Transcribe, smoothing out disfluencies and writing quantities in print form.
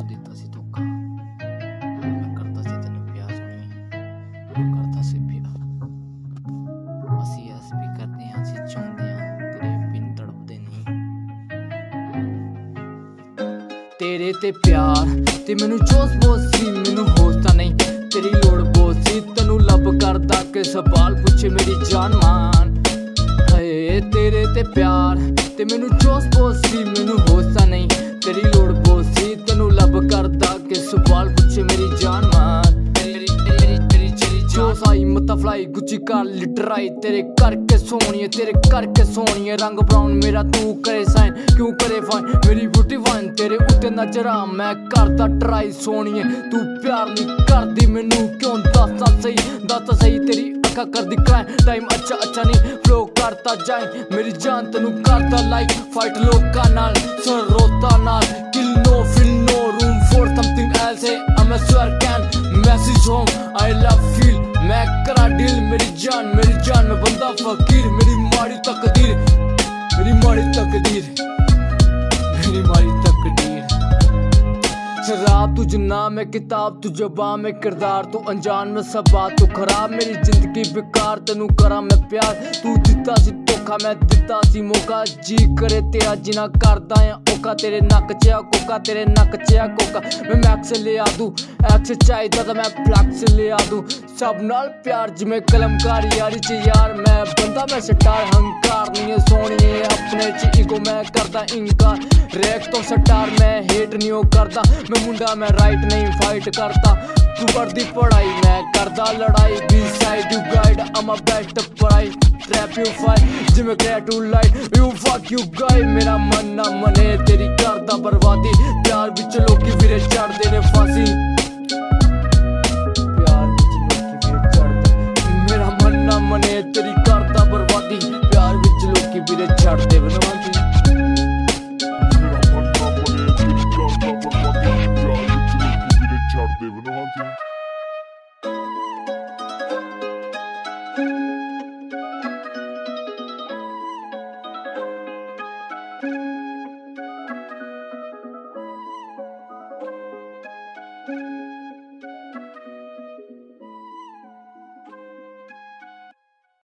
ਦਿੱਤਾ ਸੀ ਧੋਖਾ, ਮੈਂ ਕਰਦਾ ਸੀ ਤੈਨੂੰ ਪਿਆਰ ਸੁਣੀ, ਕਰਦਾ ਸੀ ਪਿਆਰ। ਅਸੀਂ ਐਸ ਵੀ ਕਰਦੇ ਹਾਂ, ਅਸੀਂ ਚਾਹੁੰਦੇ ਹਾਂ, ਤੇਰੇ ਬਿਨ ਤੜਪਦੇ ਨਹੀਂ। ਤੇਰੇ ਤੇ ਪਿਆਰ ਤੇ ਮੈਨੂੰ ਜੋਸ਼ ਬਹੁਤ ਸੀ, ਮੈਨੂੰ ਹੋਸ਼ ਤਾਂ ਨਹੀਂ, ਤੇਰੀ ਲੋੜ ਬਹੁਤ ਸੀ, ਤੈਨੂੰ ਲੱਭ ਕਰਦਾ ਕਿ ਸਵਾਲ ਪੁੱਛੇ ਮੇਰੀ ਜਾਨ ਮਾਨ। ਹਏ ਤੇਰੇ ਤੇ ਪਿਆਰ ਤੇ ਮੈਨੂੰ ਜੋਸ਼ ਬਹੁਤ ਸੀ, ਮੈਨੂੰ ਹੋਸ਼ ਤਾਂ ਨਹੀਂ, ਤੇਰੀ ਲੋੜ ਬਹੁਤ ਸੀ, ਤੈਨੂੰ ਲੱਭ ਕਰਦਾ ਕਿ ਸਵਾਲ ਪੁੱਛੇ ਮੇਰੀ ਜਾਨ ਮਾਨ। ਜੋਸ਼ ਆਈ ਮਤਾ ਫਲਾਈ ਗੁੱਚੀ ਕਾਰ ਲਿਟਰਾਈ, ਤੇਰੇ ਕਰਕੇ ਸੋਹਣੀਏ, ਤੇਰੇ ਕਰਕੇ ਸੋਹਣੀਏ, ਰੰਗ ਬਰਾਉਨ ਮੇਰਾ ਤੂੰ ਕਰੇ ਸਾਈਨ, ਕਿਉਂ ਕਰੇ ਫਾਈਨ ਮੇਰੀ ਬਿਊਟੀ ਵਾਈਨ, ਤੇਰੇ ਉੱਤੇ ਨਜ਼ਰਾਂ ਮੈਂ ਕਰਦਾ ਟਰਾਈ ਸੋਹਣੀਏ, ਤੂੰ ਪਿਆਰ ਨਹੀਂ ਕਰਦੀ ਮੈਨੂੰ ਕਿਉਂ ਦੱਸ ਸਹੀ, ਦੱਸ ਸਹੀ ਤੇਰੀ ਅੱਖਾਂ ਕਰਦੀ ਕ੍ਰਾਈਮ, ਟਾਈਮ ਅੱਛਾ ਨਹੀਂ ਫਲੋ ਕਰਦਾ ਜਾਏ ਮੇਰੀ ਜਾਨ, ਤੈਨੂੰ ਕਰਦਾ ਲਾਈਕ ਫਾਈਟ ਲੋਕਾਂ ਨਾਲ ਸਰੋਤਾ ਨਾਲ, kill no fill no room for something else, I'm a swear can message home I love feel, मैं करा डील मेरी जान मैं बंदा फकीर, मेरी माड़ी तकदीर, मेरी माड़ी तकदीर, मेरी माड़ी तकदीर। शराब तू जनाब में किताब तू जबान में किरदार, तू अनजान में सब बात तू खराब, मेरी जिंदगी बेकार तेनू करा मैं प्यार, तू दिता सी धोखा मैं दिता सी मौका, जी करे तेरा जिना करदा है औखा, तेरे नक च कोका, तेरे नक च कोका, मैं मैक्स लिया दूं एक्स चाहिदा तां मैं फ्लैक्स लिया दूं, सब नाल प्यार जिवें कलमकार यारी च यार, मैं बंदा मैं स्टार हंकार नहीं है सोहणिए, अपने च ईगो मैं करदा इनकार, रैक तो स्टार मैं हेट नहीं हो करदा, मैं मुंडा मैं राइट नहीं फाइट करता, तू करदी पढ़ाई मैं करदा लड़ाई, be side you guide I'm a best pride, trap you fight जिवें create you light, you fuck you guide, मेरा मन ना मने तेरी करदा बर्बादी, प्यार विच लोकी वीरे चढ़दे ने फांसी, प्यार विच लोकी वीरे चढ़दे, मेरा मन ना मने तेरी करदा बर्बादी, प्यार विच लोकी वीरे चढ़दे।